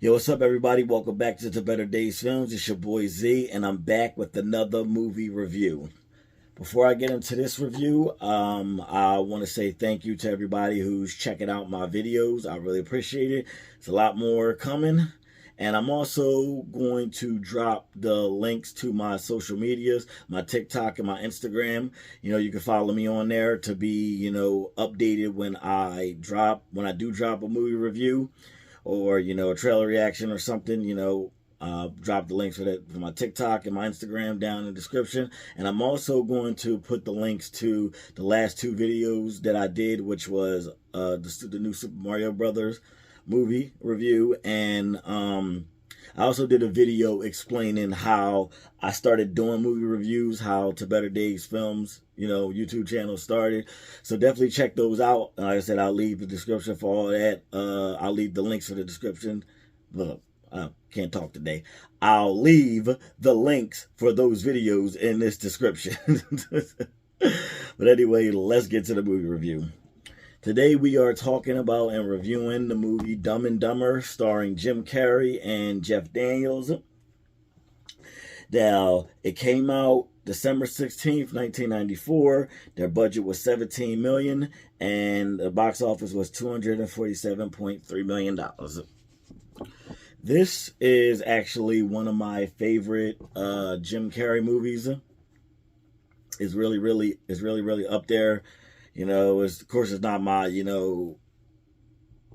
Yo, what's up, everybody? Welcome back to the Better Days Films. It's your boy Z, and I'm back with another movie review. Before I get into this review, I want to say thank you to everybody who's checking out my videos. I really appreciate it. It's a lot more coming. And I'm also going to drop the links to my social medias, my TikTok and my Instagram. You can follow me on there to be, updated when I do drop a movie review or, a trailer reaction or something. Drop the links for my TikTok and my Instagram down in the description. And I'm also going to put the links to the last two videos that I did, which was the new Super Mario Brothers movie review, and I also did a video explaining how I started doing movie reviews, how To Better Days Films, YouTube channel started. So definitely check those out. Like I said, I'll leave the description for all that. I'll leave the links for the description. Look, I can't talk today. I'll leave the links for those videos in this description. But anyway, let's get to the movie review. Today we are talking about and reviewing the movie Dumb and Dumber, starring Jim Carrey and Jeff Daniels. Now, it came out December 16th, 1994. Their budget was $17 million, and the box office was $247.3 million. This is actually one of my favorite Jim Carrey movies. It's really up there. Of course, it's not my,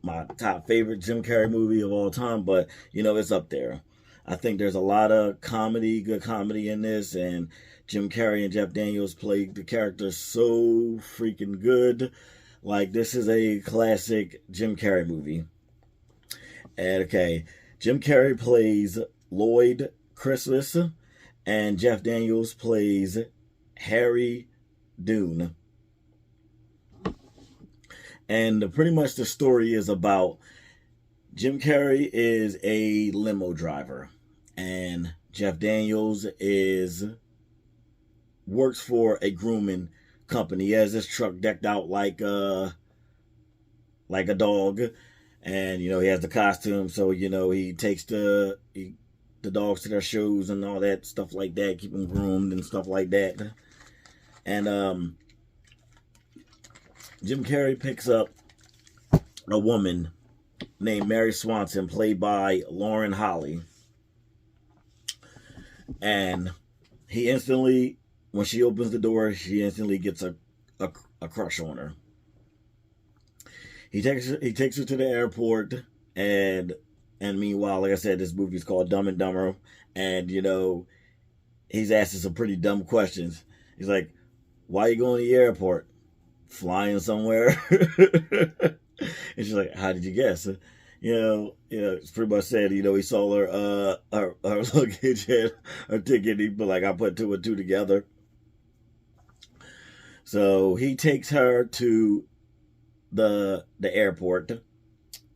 my top favorite Jim Carrey movie of all time, but, it's up there. I think there's a lot of good comedy in this, and Jim Carrey and Jeff Daniels played the characters so freaking good. Like, this is a classic Jim Carrey movie. And, okay, Jim Carrey plays Lloyd Christmas, and Jeff Daniels plays Harry Dune. And pretty much the story is about Jim Carrey is a limo driver, and Jeff Daniels works for a grooming company. He has this truck decked out like a dog, and he has the costume, so he takes the dogs to their shows and all that stuff like that, keep them groomed and stuff like that. And Jim Carrey picks up a woman named Mary Swanson, played by Lauren Holly. And he instantly, when she opens the door, she instantly gets a crush on her. He takes her to the airport, and meanwhile, like I said, this movie is called Dumb and Dumber, and he's asking some pretty dumb questions. He's like, "Why are you going to the airport? Flying somewhere?" And she's like, "How did you guess?" It's pretty much said, he saw her luggage and her ticket. He like, I put two and two together. So he takes her to the airport,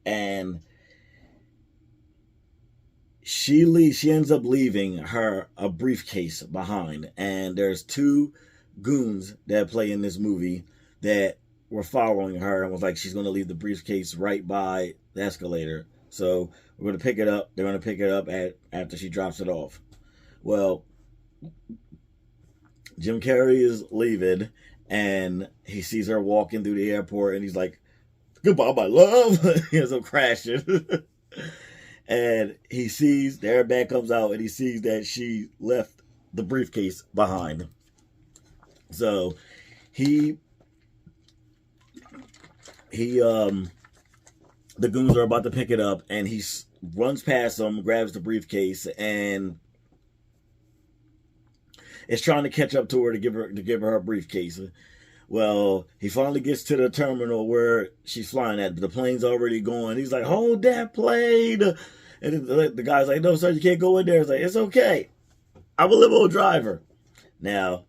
and she ends up leaving a briefcase behind. And there's two goons that play in this movie that were following her and was like, she's going to leave the briefcase right by the escalator. So we're going to pick it up. They're going to pick it up after she drops it off. Well, Jim Carrey is leaving, and he sees her walking through the airport, and he's like, "Goodbye, my love." He ends up crashing. And he sees, the airbag comes out, and he sees that she left the briefcase behind. So the goons are about to pick it up, and he runs past them, grabs the briefcase, and is trying to catch up to her to give her a briefcase. Well, he finally gets to the terminal where she's flying at. The plane's already going. He's like, "Hold that plane!" And the guy's like, "No, sir, you can't go in there." It's like, "It's okay. I'm a limo driver." Now,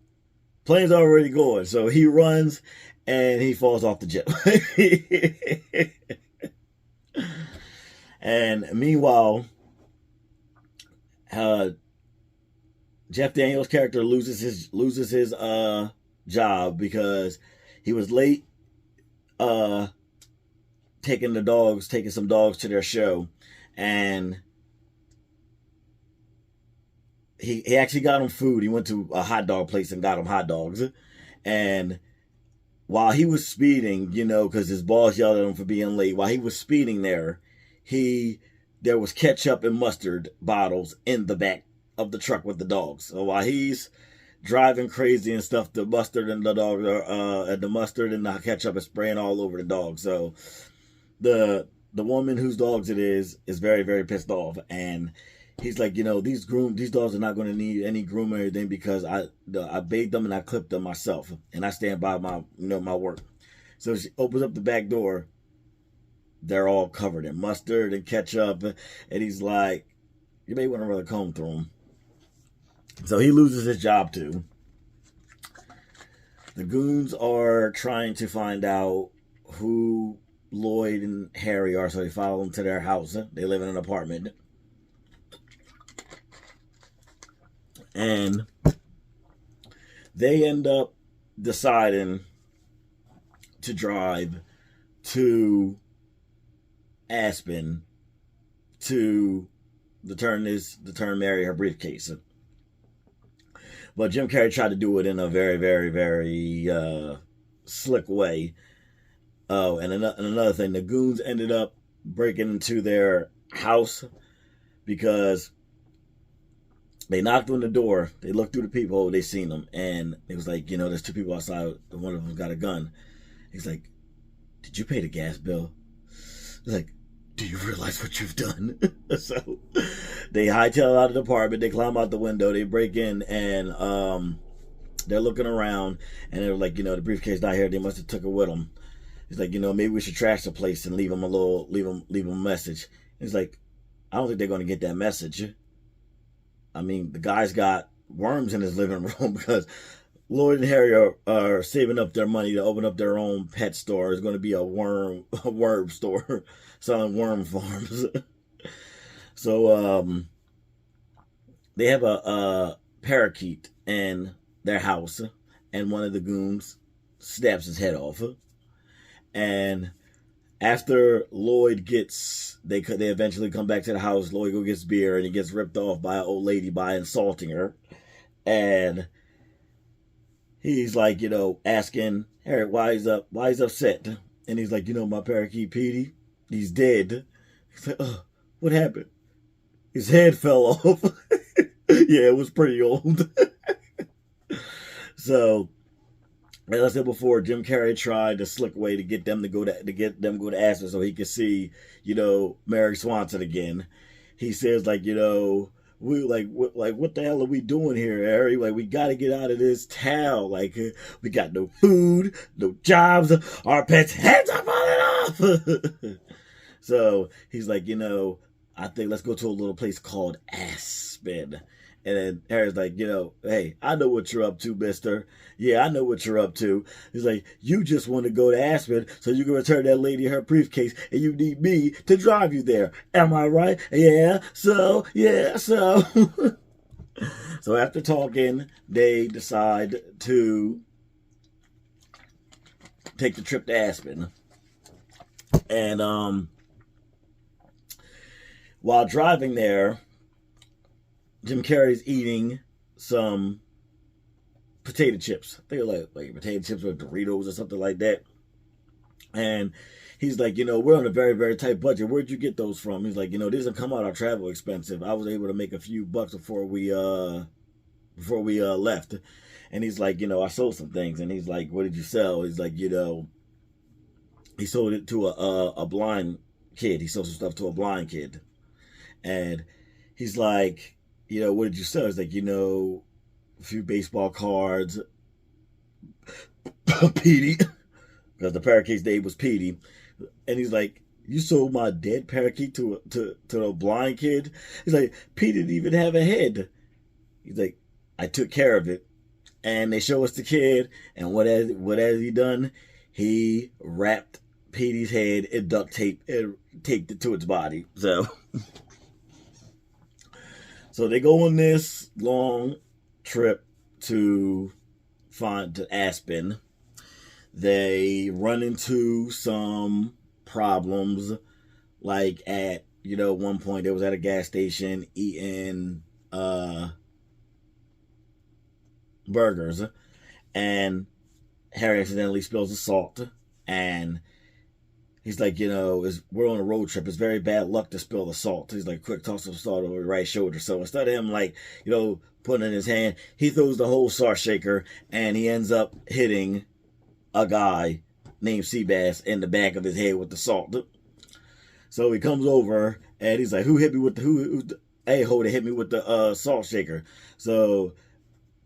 plane's already going, so he runs, and he falls off the jet. And meanwhile, Jeff Daniels' character loses his job because he was late taking some dogs to their show, and he actually got him food. He went to a hot dog place and got him hot dogs. And while he was speeding, because his boss yelled at him for being late, while he was speeding there was ketchup and mustard bottles in the back of the truck with the dogs. So while he's driving crazy and stuff, the mustard and the ketchup is spraying all over the dog. So the woman whose dogs it is very, very pissed off, and he's like, these dogs are not going to need any grooming or anything because I bathed them and I clipped them myself, and I stand by my work. So she opens up the back door. They're all covered in mustard and ketchup, and he's like, you may want to run a comb through them. So he loses his job too. The goons are trying to find out who Lloyd and Harry are, so they follow them to their house. They live in an apartment. And they end up deciding to drive to Aspen to marry her briefcase. But Jim Carrey tried to do it in a very, very, very slick way. Oh, and another thing, the goons ended up breaking into their house because they knocked on the door. They looked through the peephole. They seen them, and it was like, there's two people outside. One of them got a gun. He's like, "Did you pay the gas bill?" He's like, "Do you realize what you've done?" So they hightail out of the apartment. They climb out the window. They break in, and they're looking around, and they're like, the briefcase not here. They must have took it with them. He's like, maybe we should trash the place and leave them a message. He's like, I don't think they're going to get that message. I mean, the guy's got worms in his living room because Lloyd and Harry are saving up their money to open up their own pet store. It's going to be a worm store selling worm farms. So they have a parakeet in their house, and one of the goons snaps his head off. And after Lloyd they eventually come back to the house. Lloyd go gets beer, and he gets ripped off by an old lady by insulting her. And he's like, asking Harry why he's upset. And he's like, my parakeet Petey, he's dead. He's like, oh, what happened? His head fell off. Yeah, it was pretty old. So, as I said before, Jim Carrey tried a slick way to get them to go to Aspen so he could see, Mary Swanson again. He says like, we what the hell are we doing here, Harry? Like, we got to get out of this town. Like, we got no food, no jobs, our pets' heads are falling off. So he's like, I think let's go to a little place called Aspen. And then Harry's like, hey, I know what you're up to, mister. Yeah, I know what you're up to. He's like, you just want to go to Aspen so you can return that lady her briefcase, and you need me to drive you there. Am I right? Yeah, so. So after talking, they decide to take the trip to Aspen. And while driving there, Jim Carrey's eating some potato chips. I think they're like potato chips or Doritos or something like that. And he's like, we're on a very, very tight budget. Where'd you get those from? He's like, these don't come out our travel expensive. I was able to make a few bucks before we left. And he's like, I sold some things. And he's like, what did you sell? He's like, he sold it to a blind kid. He sold some stuff to a blind kid. And he's like, what did you sell? He's like, a few baseball cards. Petey. Because the parakeet's name was Petey. And he's like, you sold my dead parakeet to a blind kid? He's like, Petey didn't even have a head. He's like, I took care of it. And they show us the kid. And what has he done? He wrapped Petey's head in duct tape and taped it to its body. So they go on this long trip to Aspen. They run into some problems, like at you know, one point they was at a gas station eating burgers, and Harry accidentally spills the salt, and he's like, you know, we're on a road trip. It's very bad luck to spill the salt. He's like, quick, toss some salt over the right shoulder. So instead of him, like, you know, putting it in his hand, he throws the whole salt shaker, and he ends up hitting a guy named Seabass in the back of his head with the salt. So he comes over, and he's like, who hit me with the, a-hole that hit me with the salt shaker? So,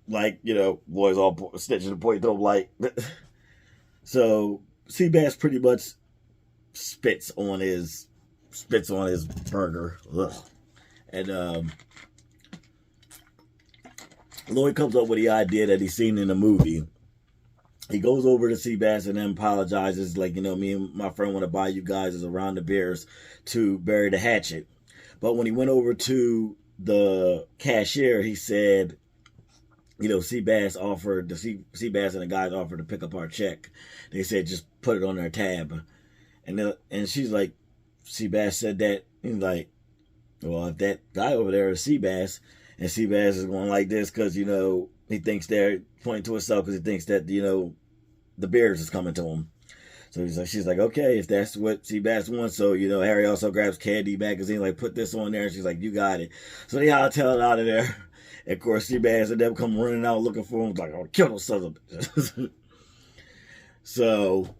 like, you know, boys all snitching and pointing to him, like, so Seabass pretty much spits on his burger. Ugh. And Lloyd comes up with the idea that he's seen in the movie. He goes over to Seabass and then apologizes, like, you know, me and my friend want to buy you guys a round of beers to bury the hatchet. But when he went over to the cashier, he said, you know, Seabass and the guys offered to pick up our check. They said just put it on their tab. And she's like, Seabass said that. He's like, well, if that guy over there is Seabass, and Seabass is going like this because, you know, he thinks they're pointing to himself because he thinks that, you know, the beers is coming to him. So she's like, okay, if that's what Seabass wants. So, you know, Harry also grabs Candy magazine, like, put this on there. And she's like, you got it. So they all tell it out of there. And of course, Seabass and them come running out looking for him. Like, oh, kill those sons of bitches. So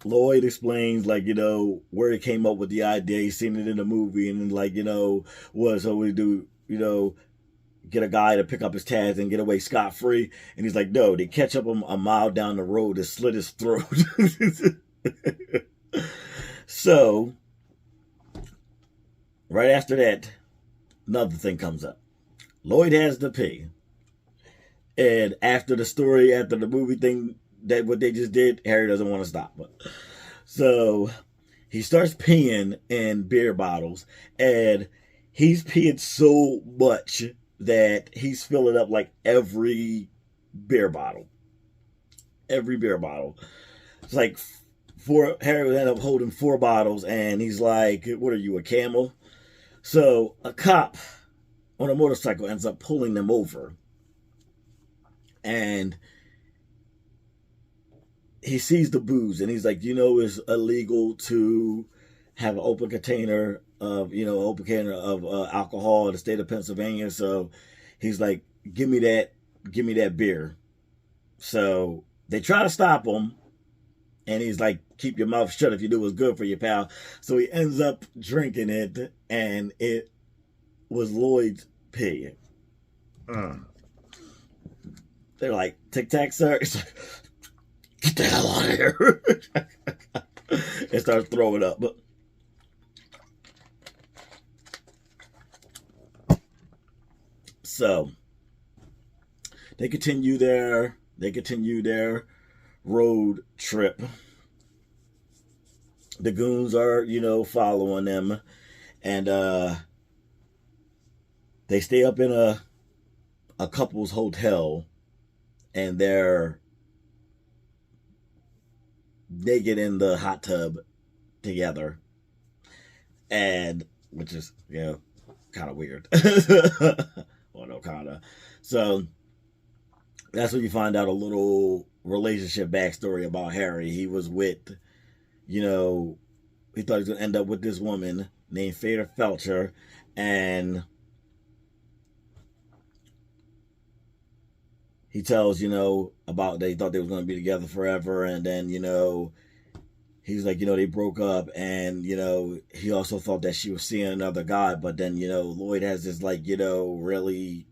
Lloyd explains, like, you know, where he came up with the idea. He's seen it in the movie, and then, like, you know, so we do, you know, get a guy to pick up his tabs and get away scot-free. And he's like, no, they catch up him a mile down the road and slit his throat. So, right after that, another thing comes up. Lloyd has to pee. And after the movie thing, that what they just did, Harry doesn't want to stop. So he starts peeing in beer bottles, and he's peeing so much that he's filling up like every beer bottle. Every beer bottle. It's like Harry would end up holding 4 bottles, and he's like, what are you, a camel? So a cop on a motorcycle ends up pulling them over. And he sees the booze, and he's like, you know, it's illegal to have an open container of alcohol in the state of Pennsylvania. So he's like, give me that beer. So they try to stop him, and he's like, keep your mouth shut if you do what's good for you, pal. So he ends up drinking it, and it was Lloyd's pee. They're like, tic-tac, sir. It's like, get the hell out of here. And starts throwing up. So they continue their road trip. The goons are, you know, following them, and they stay up in a couple's hotel, and they're naked in the hot tub together, and which is, you know, kind of weird. Well, no, kind of. So that's when you find out a little relationship backstory about Harry. He was with, you know, he thought he was going to end up with this woman named Feder Felcher, and he tells, you know, about they thought they was going to be together forever, and then, you know, he's like, you know, they broke up, and, you know, he also thought that she was seeing another guy, but then, you know, Lloyd has this, like, you know, really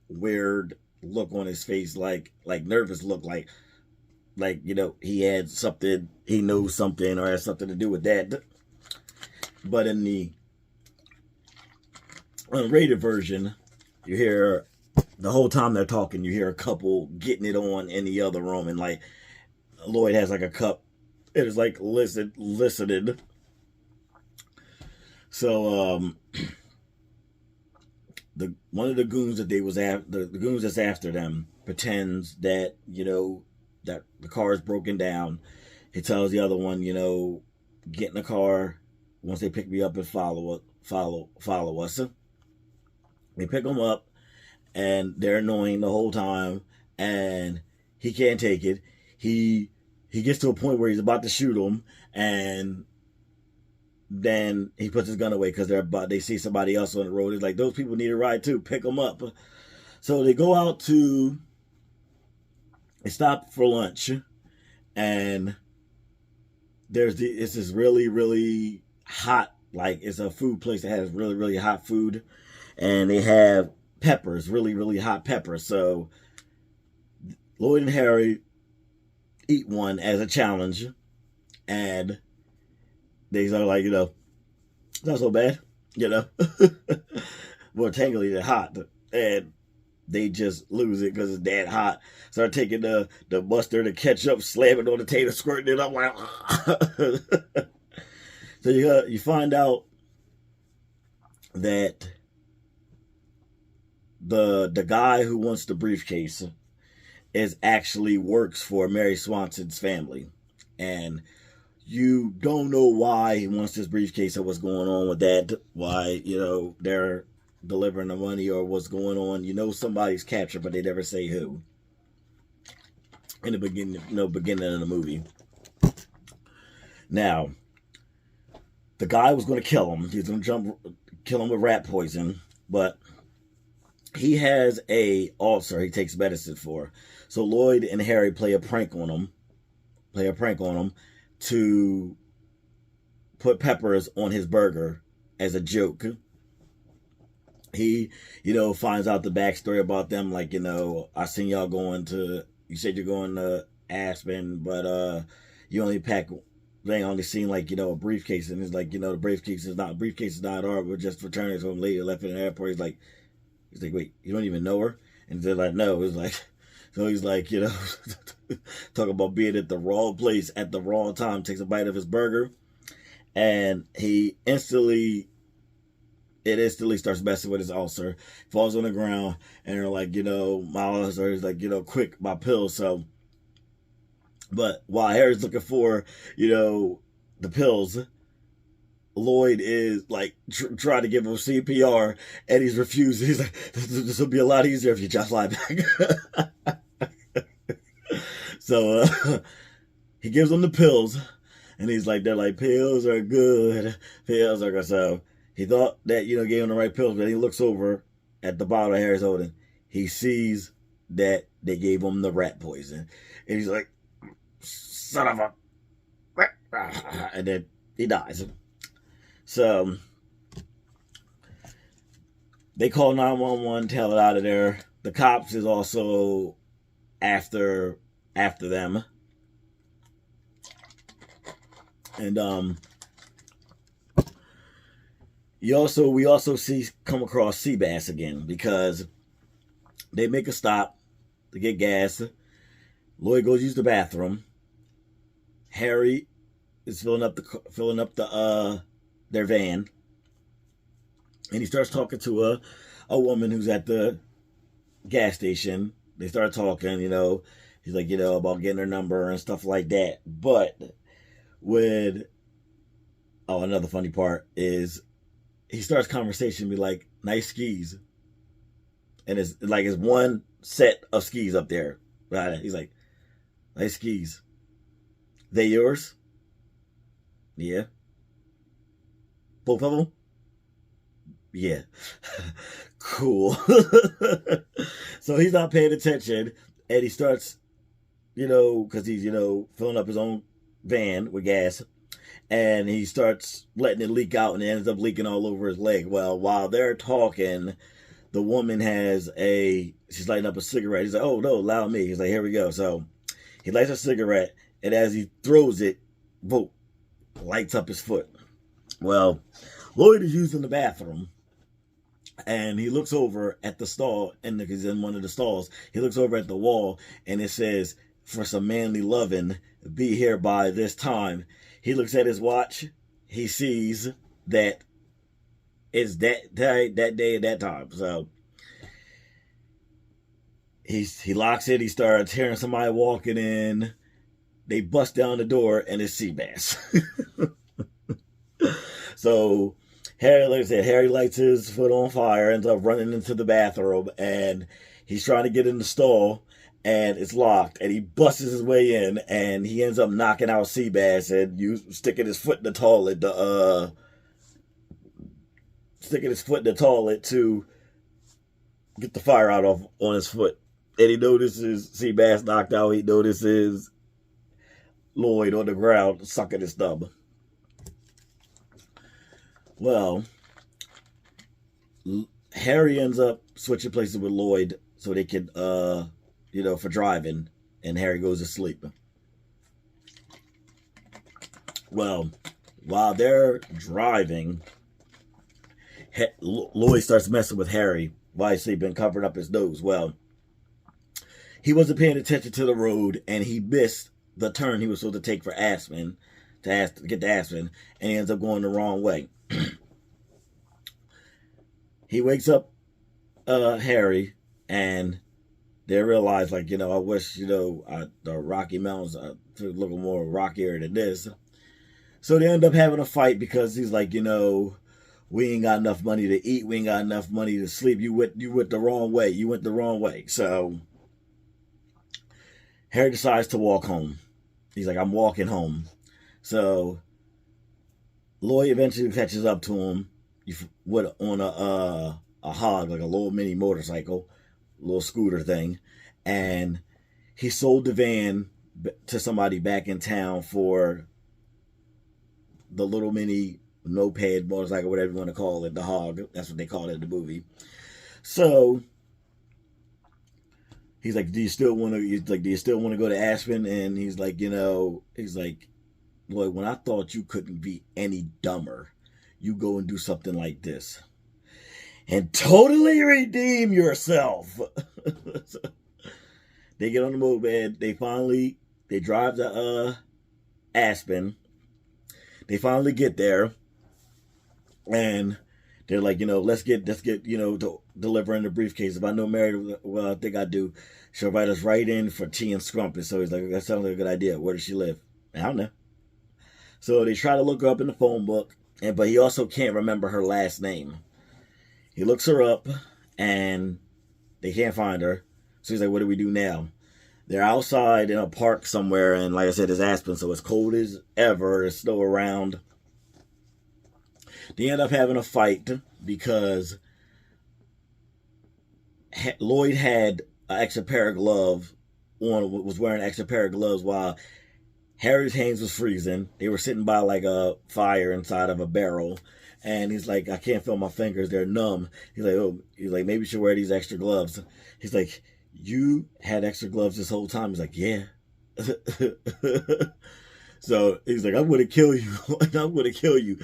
weird look on his face, like nervous look, like, you know, he had something, he knows something, or has something to do with that. But in the unrated version, you hear, the whole time they're talking, you hear a couple getting it on in the other room, and, like, Lloyd has, like, a cup. It is, like, listening. So, one of the goons that they was after, the goons that's after them, pretends that, you know, that the car is broken down. He tells the other one, you know, get in the car once they pick me up and follow us. They pick him up, and they're annoying the whole time, and he can't take it. He gets to a point where he's about to shoot him, and then he puts his gun away because they see somebody else on the road. It's like, those people need a ride too. Pick them up. So they go out they stop for lunch, and it's this really, really hot, like, it's a food place that has really, really hot food, and they have peppers, really, really hot peppers. So Lloyd and Harry eat one as a challenge, and they are like, it's not so bad, More tangly than hot, and they just lose it because it's that hot. Start taking the mustard and ketchup, slamming on the tater, squirting it up like. So you find out that the guy who wants the briefcase actually works for Mary Swanson's family, and you don't know why he wants this briefcase or what's going on with that. Why they're delivering the money or what's going on. Somebody's captured, but they never say who. In the beginning of the movie. Now, the guy was going to kill him. He's going to kill him with rat poison, but he has a ulcer he takes medicine for. So Lloyd and Harry play a prank on him to put peppers on his burger as a joke. He, finds out the backstory about them. Like, I seen y'all you said you're going to Aspen, but you only pack, they only seen like, a briefcase. And it's like, the briefcase is not ours. We're just returning to him later, left in the airport. He's like, wait, you don't even know her? And they're like, no. It's like, so he's like, talking about being at the wrong place at the wrong time, takes a bite of his burger, and it instantly starts messing with his ulcer, falls on the ground, and they're like, my ulcer is like, quick, my pills. So, but while Harry's looking for, the pills, Lloyd is like trying to give him CPR, and he's refusing. He's like, this will be a lot easier if you just lie back. So he gives them the pills, and he's like, they're like, pills are good. So he thought that, gave him the right pills, but he looks over at the bottle Harry's holding. He sees that they gave him the rat poison, and he's like, son of a... And then he dies. So they call 911, tell it out of there. The cops is also after them. And we also come across Seabass again, because they make a stop to get gas. Lloyd goes use the bathroom. Harry is filling up their van, and he starts talking to a woman who's at the gas station. They start talking, he's like, about getting her number and stuff like that. But another funny part is he starts conversation be like, nice skis. And it's one set of skis up there. Right? He's like, nice skis. They yours? Yeah. Both of them? Yeah. Cool. So he's not paying attention, and he starts, because he's, filling up his own van with gas, and he starts letting it leak out, and it ends up leaking all over his leg. Well, while they're talking, the woman she's lighting up a cigarette. He's like, oh, no, allow me. He's like, here we go. So he lights a cigarette, and as he throws it, boom, lights up his foot. Well, Lloyd is using the bathroom, and he looks over at the stall, and he's in one of the stalls. He looks over at the wall, and it says, for some manly loving, be here by this time. He looks at his watch. He sees that it's that day at that time. So he locks it. He starts hearing somebody walking in. They bust down the door, and it's Seabass. So Harry, like I said, Harry lights his foot on fire, ends up running into the bathroom, and he's trying to get in the stall, and it's locked, and he busts his way in, and he ends up knocking out Seabass and sticking his foot in the toilet, to get the fire out on his foot. And he notices Seabass knocked out. He notices Lloyd on the ground sucking his thumb. Well, Harry ends up switching places with Lloyd so they can, for driving, and Harry goes to sleep. Well, while they're driving, Lloyd starts messing with Harry while he's sleeping, covering up his nose. Well, he wasn't paying attention to the road, and he missed the turn he was supposed to take for Aspen, to get to Aspen, and he ends up going the wrong way. He wakes up Harry, and they realize, I wish, the Rocky Mountains to look more rockier than this. So they end up having a fight because he's like, we ain't got enough money to eat. We ain't got enough money to sleep. You went the wrong way. You went the wrong way. So Harry decides to walk home. He's like, I'm walking home. So Lloyd eventually catches up to him on a hog, like a little mini motorcycle, little scooter thing, and he sold the van to somebody back in town for the little mini moped motorcycle, whatever you want to call it, the hog. That's what they call it in the movie. So he's like, do you still want to go to Aspen? And he's like, Lloyd, when I thought you couldn't be any dumber, you go and do something like this and totally redeem yourself. They get on the moped. They drive to Aspen. They finally get there, and they're like, let's get delivering the briefcase. If I know Mary, well, I think I do. She'll write us right in for tea and scrumpets. So he's like, that sounds like a good idea. Where does she live? I don't know. So they try to look her up in the phone book, but he also can't remember her last name. He looks her up, and they can't find her. So he's like, what do we do now? They're outside in a park somewhere, and like I said, it's Aspen, so it's cold as ever. There's snow around. They end up having a fight because Lloyd had an extra pair of gloves on, was wearing an extra pair of gloves while Harry's hands was freezing. They were sitting by like a fire inside of a barrel. And he's like, I can't feel my fingers. They're numb. He's like, maybe you should wear these extra gloves. He's like, you had extra gloves this whole time? He's like, yeah. So he's like, I'm going to kill you. I'm going to kill you.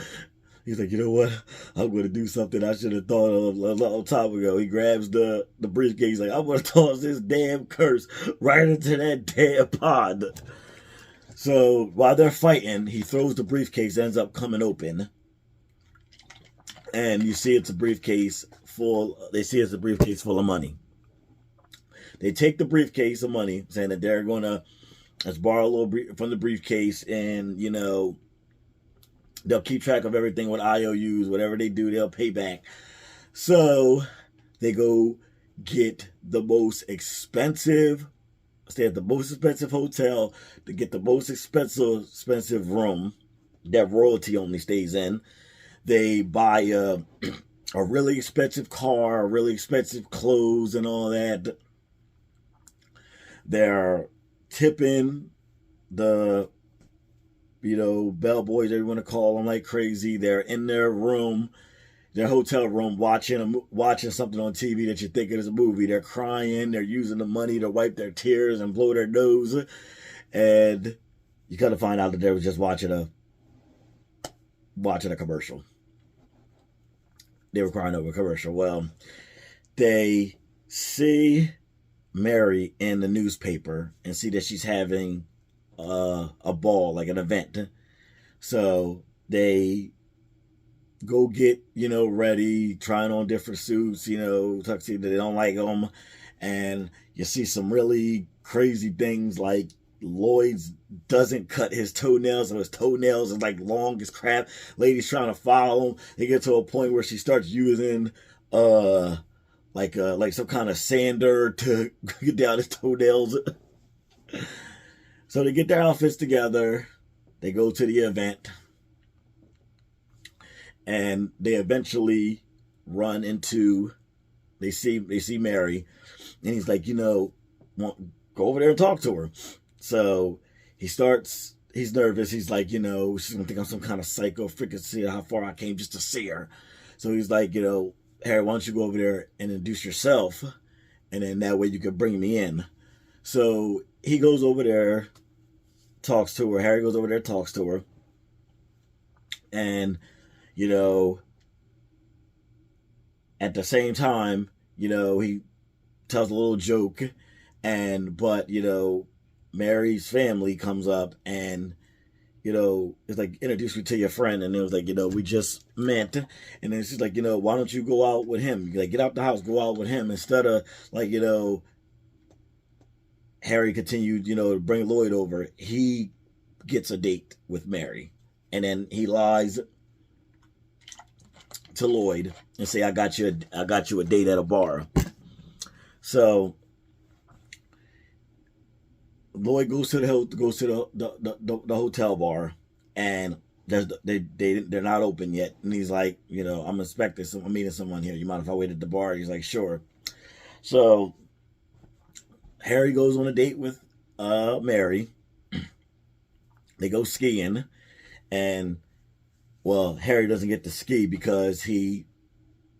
He's like, you know what? I'm going to do something I should have thought of a long time ago. He grabs the briefcase. He's like, I'm going to toss this damn curse right into that damn pond. So while they're fighting, he throws the briefcase, ends up coming open. And you see it's a briefcase full of money. They take the briefcase of money, saying that they're going to let's borrow a little from the briefcase, and, they'll keep track of everything with IOUs. Whatever they do, they'll pay back. So they go get the most expensive, stay at the most expensive hotel to get the most expensive room that royalty only stays in. They buy a really expensive car, really expensive clothes and all that. They're tipping the, bellboys, they want to call them, like crazy. They're in their room, their hotel room, watching something on TV that you're thinking is a movie. They're crying. They're using the money to wipe their tears and blow their nose. And you kind of find out that they were just watching a commercial. They were crying over a commercial. Well, they see Mary in the newspaper and see that she's having a ball, like an event. So they go get, ready, trying on different suits, tuxedo. They don't like them. And you see some really crazy things like Lloyd doesn't cut his toenails, so his toenails are like long as crap. Lady's trying to follow him. They get to a point where she starts using like some kind of sander to get down his toenails. So they get their outfits together. They go to the event, and they eventually run into. They see Mary, and he's like, go over there and talk to her. So he's nervous. He's like, she's gonna think I'm some kind of psycho, freaking see how far I came just to see her. So he's like, Harry, why don't you go over there and introduce yourself, and then that way you can bring me in. So he goes over there, talks to her. Harry goes over there, talks to her, and at the same time, he tells a little joke, but Mary's family comes up and it's like, introduce me to your friend, and it was like, we just met, and then she's like, why don't you go out with him? Like, get out the house, go out with him, instead of like, Harry continued, to bring Lloyd over. He gets a date with Mary, and then he lies to Lloyd and say, I got you a date at a bar. So Lloyd goes to the hotel bar, and they're not open yet. And he's like, I'm meeting someone here. You mind if I wait at the bar? He's like, sure. So Harry goes on a date with Mary. They go skiing, and Harry doesn't get to ski because he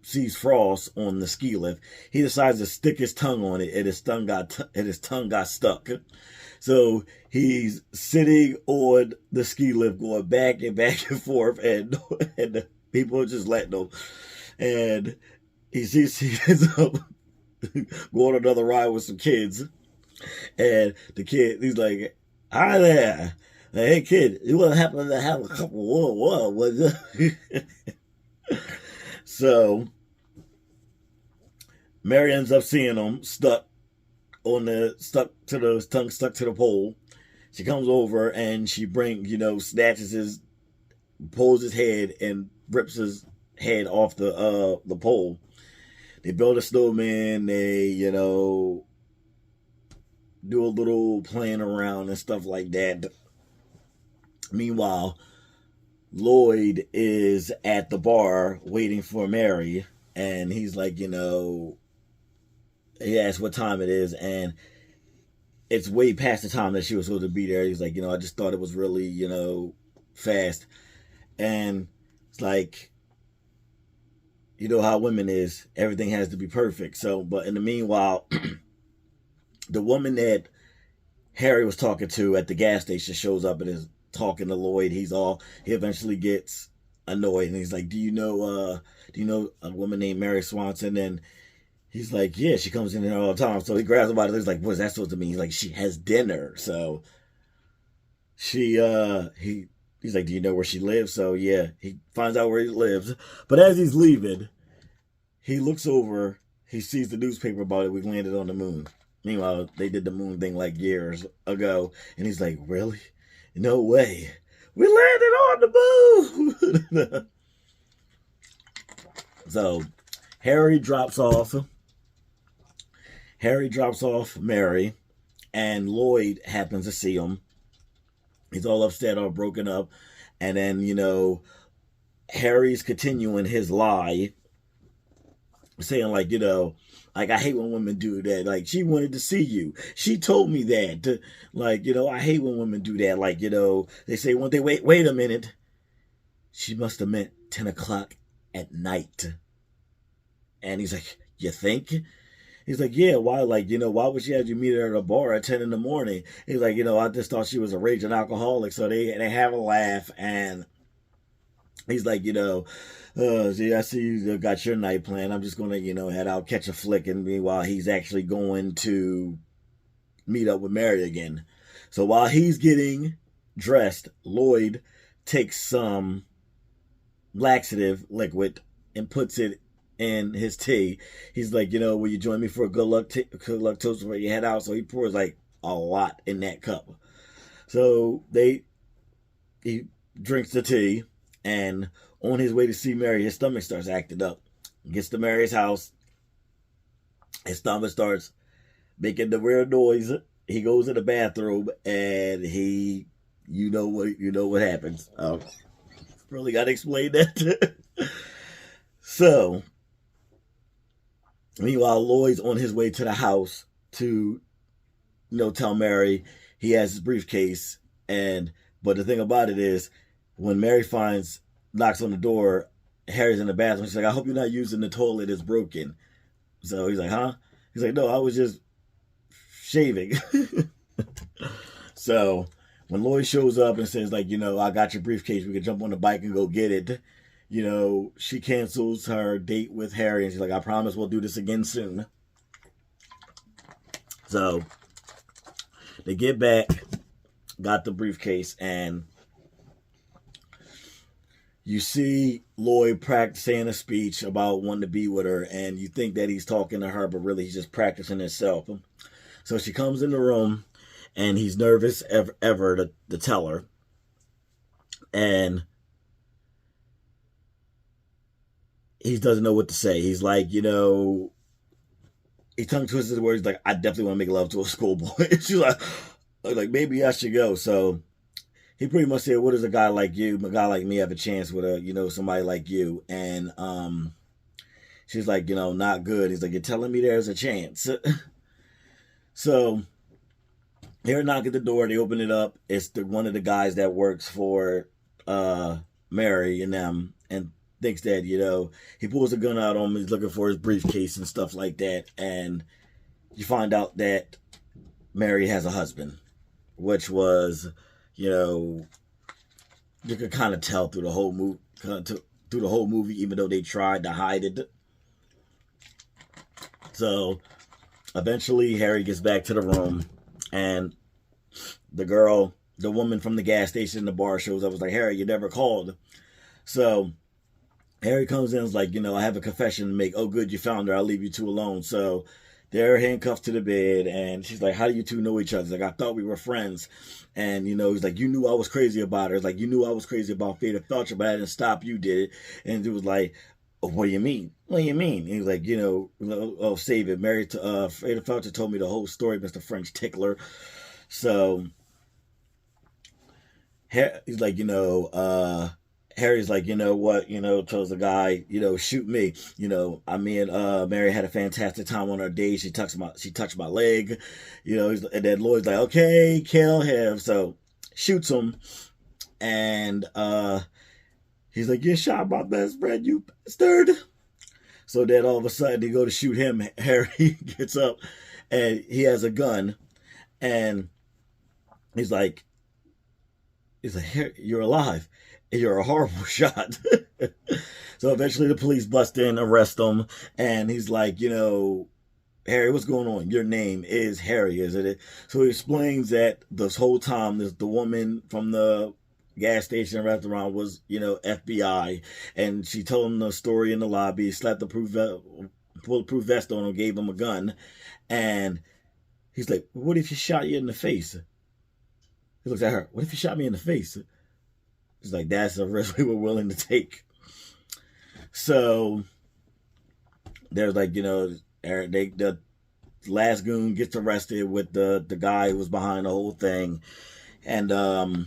sees frost on the ski lift. He decides to stick his tongue on it, and his tongue got stuck. So he's sitting on the ski lift, going back and forth, and the people are just letting him. And he ends up going on another ride with some kids, and the kid, he's like, "Hi there, hey kid, you want to happen to have a couple of was it?" So Mary ends up seeing him stuck to the pole. She comes over and she pulls his head and rips his head off the pole. They build a snowman. They do a little playing around and stuff like that. Meanwhile, Lloyd is at the bar waiting for Mary, and he's like, he asks what time it is, and it's way past the time that she was supposed to be there. He's like, I just thought it was really, fast. And it's like, how women is, everything has to be perfect. So, but in the meanwhile, the woman that Harry was talking to at the gas station shows up and is talking to Lloyd. He eventually gets annoyed, and he's like, do you know a woman named Mary Swanson? And he's like, yeah, she comes in here all the time. So he grabs him by the legs, like, what's that supposed to mean? He's like, she has dinner. So he's like, do you know where she lives? So yeah, he finds out where he lives. But as he's leaving, he looks over, he sees the newspaper about it. We landed on the moon. Meanwhile, they did the moon thing like years ago. And he's like, really? No way. We landed on the moon. So Harry drops off Mary, and Lloyd happens to see him. He's all upset, all broken up. And then, Harry's continuing his lie, saying like, like, I hate when women do that. Like, she wanted to see you. She told me that. Like, I hate when women do that. Like, they say, wait a minute. She must have meant 10 o'clock at night. And he's like, you think? He's like, yeah, why? Like, why would she have you meet her at a bar at 10 in the morning? He's like, I just thought she was a raging alcoholic. So they have a laugh, and he's like, I see you got your night plan. I'm just going to, head out, catch a flick. And meanwhile, he's actually going to meet up with Mary again. So while he's getting dressed, Lloyd takes some laxative liquid and puts it in his tea. He's like, will you join me for a good luck toast before you head out? So he pours like a lot in that cup. So he drinks the tea, and on his way to see Mary, his stomach starts acting up. Gets to Mary's house, his stomach starts making the weird noise. He goes in the bathroom, and you know what happens. Really got to explain that. So, meanwhile, Lloyd's on his way to the house to, tell Mary he has his briefcase. But the thing about it is, when Mary knocks on the door, Harry's in the bathroom. She's like, I hope you're not using the toilet, it's broken. So he's like, huh? He's like, no, I was just shaving. So when Lloyd shows up and says, like, I got your briefcase, we can jump on the bike and go get it, she cancels her date with Harry, and she's like, I promise we'll do this again soon. So they get back, got the briefcase, and you see Lloyd saying a speech about wanting to be with her, and you think that he's talking to her, but really he's just practicing himself. So she comes in the room, and he's nervous ever to tell her. And he doesn't know what to say. He's like, he tongue twisted the words, like, I definitely want to make love to a schoolboy. She's like, maybe I should go. So he pretty much said, what does a guy like me have a chance with somebody like you? And she's like, not good. He's like, you're telling me there's a chance. So they're knocking at the door. They open it up. It's one of the guys that works for Mary and them, and thinks that, he pulls a gun out on him. He's looking for his briefcase and stuff like that. And you find out that Mary has a husband, which was, you could kind of tell through the whole movie, even though they tried to hide it. So eventually Harry gets back to the room, and the woman from the gas station in the bar shows up. I was like, Harry, you never called. So Harry comes in and is like, I have a confession to make. Oh, good, you found her. I'll leave you two alone. So they're handcuffed to the bed, and she's like, how do you two know each other? She's like, I thought we were friends. And, he's like, you knew I was crazy about her. It's like, you knew I was crazy about Fate of Felcher, but I didn't stop. You did it. And it was like, oh, what do you mean? What do you mean? And he's like, oh, save it. Fate of Felcher told me the whole story, Mr. French Tickler. So he's like, Harry's like, you know what, tells the guy, shoot me. Me and Mary had a fantastic time on our date. She touched my leg, and then Lloyd's like, okay, kill him. So shoots him, and he's like, you shot my best friend, you bastard. So then all of a sudden they go to shoot him. Harry gets up, and he has a gun, and he's like, you're alive. You're a horrible shot. So eventually the police bust in, arrest him, and he's like, Harry, what's going on? Your name is Harry, isn't it? So he explains that this whole time, the woman from the gas station restaurant was, FBI, and she told him the story in the lobby, slapped the bulletproof vest on him, gave him a gun, and he's like, what if he shot you in the face? He looks at her, what if he shot me in the face? He's like, that's a risk we were willing to take. So there's like, the last goon gets arrested with the guy who was behind the whole thing. And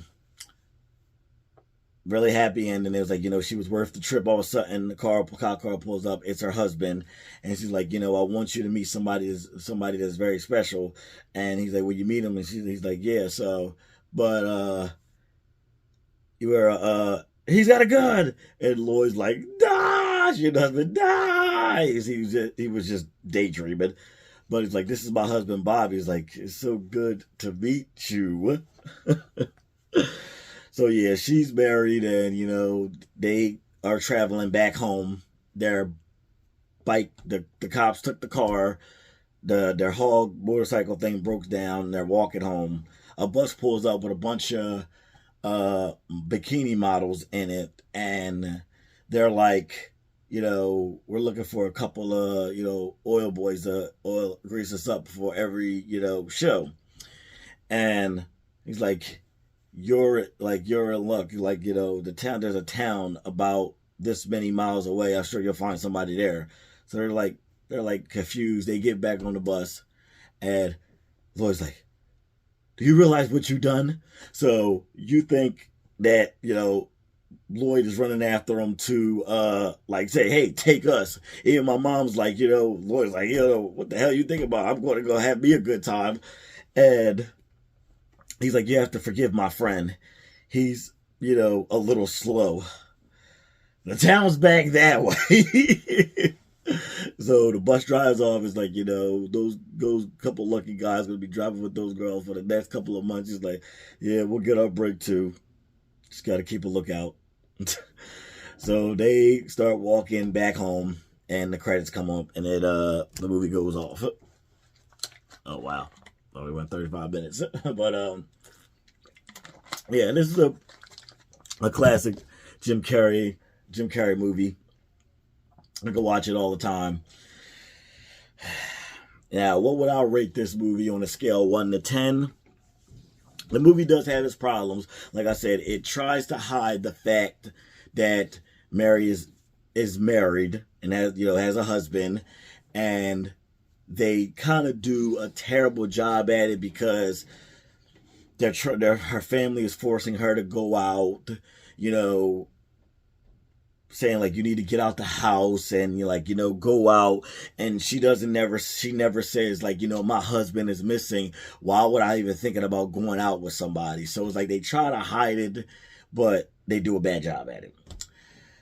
really happy ending. It was like, she was worth the trip. All of a sudden the cop car pulls up. It's her husband. And she's like, I want you to meet somebody that's very special. And he's like, will you meet him? And he's like, yeah. So, but he's got a gun, and Lloyd's like, die, your husband dies. He was just daydreaming, but he's like, this is my husband Bob. He's like, it's so good to meet you. So yeah, she's married, and they are traveling back home. Their bike, the cops took the car. Their hog motorcycle thing broke down, and they're walking home. A bus pulls up with a bunch of bikini models in it, and they're like, we're looking for a couple of oil boys to oil grease us up for every show. And he's like, you're in luck. Like, you know, there's a town about this many miles away. I'm sure you'll find somebody there. So they're like confused. They get back on the bus, and Lloyd's like, do you realize what you've done? So you think that, you know, Lloyd is running after him to like say, hey, take us. Even my mom's like, you know, Lloyd's like, you know, what the hell you think about? I'm going to go have me a good time. And he's like, you have to forgive my friend. He's, you know, a little slow. The town's back that way. So the bus drives off. It's like, you know, those couple lucky guys gonna be driving with those girls for the next couple of months. He's like, yeah, we'll get our break too. Just gotta keep a lookout. So they start walking back home, and the credits come up, and the movie goes off. Oh wow, only went 35 minutes, but yeah, this is a classic Jim Carrey movie. I can watch it all the time. Now, what would I rate this movie on a scale 1 to 10? The movie does have its problems. Like I said, it tries to hide the fact that Mary is married and has a husband, and they kind of do a terrible job at it because her family is forcing her to go out, you know, saying like, you need to get out the house and you're like, you know, go out. And she never says like, you know, my husband is missing. Why would I even thinking about going out with somebody? So it's like they try to hide it, but they do a bad job at it.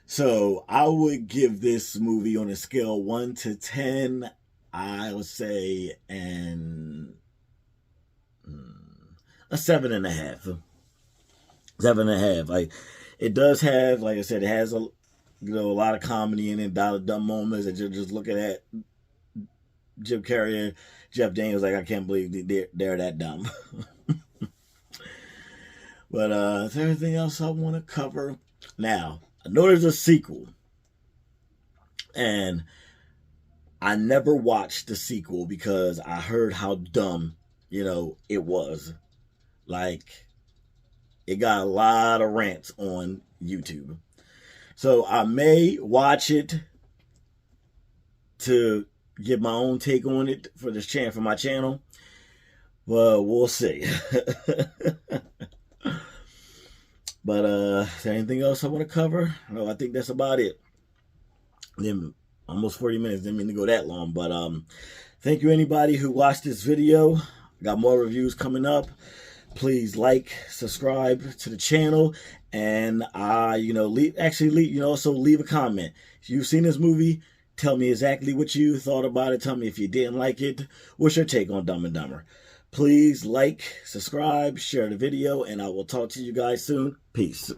So I would give this movie on a scale 1 to 10, I would say a 7.5. 7.5. Like, it does have, like I said, it has a lot of comedy in it, a lot of dumb moments, and you're just looking at Jim Carrey and Jeff Daniels like, I can't believe they're that dumb. But is there anything else I want to cover? Now, I know there's a sequel, and I never watched the sequel because I heard how dumb, you know, it was. Like, it got a lot of rants on YouTube. So I may watch it to get my own take on it for my channel. Well, we'll see. But is there anything else I want to cover? No, I think that's about it. Then almost 40 minutes. Didn't mean to go that long, but thank you anybody who watched this video. Got more reviews coming up. Please like, subscribe to the channel, and also leave a comment. If you've seen this movie, tell me exactly what you thought about it. Tell me if you didn't like it. What's your take on Dumb and Dumber? Please like, subscribe, share the video, and I will talk to you guys soon. Peace.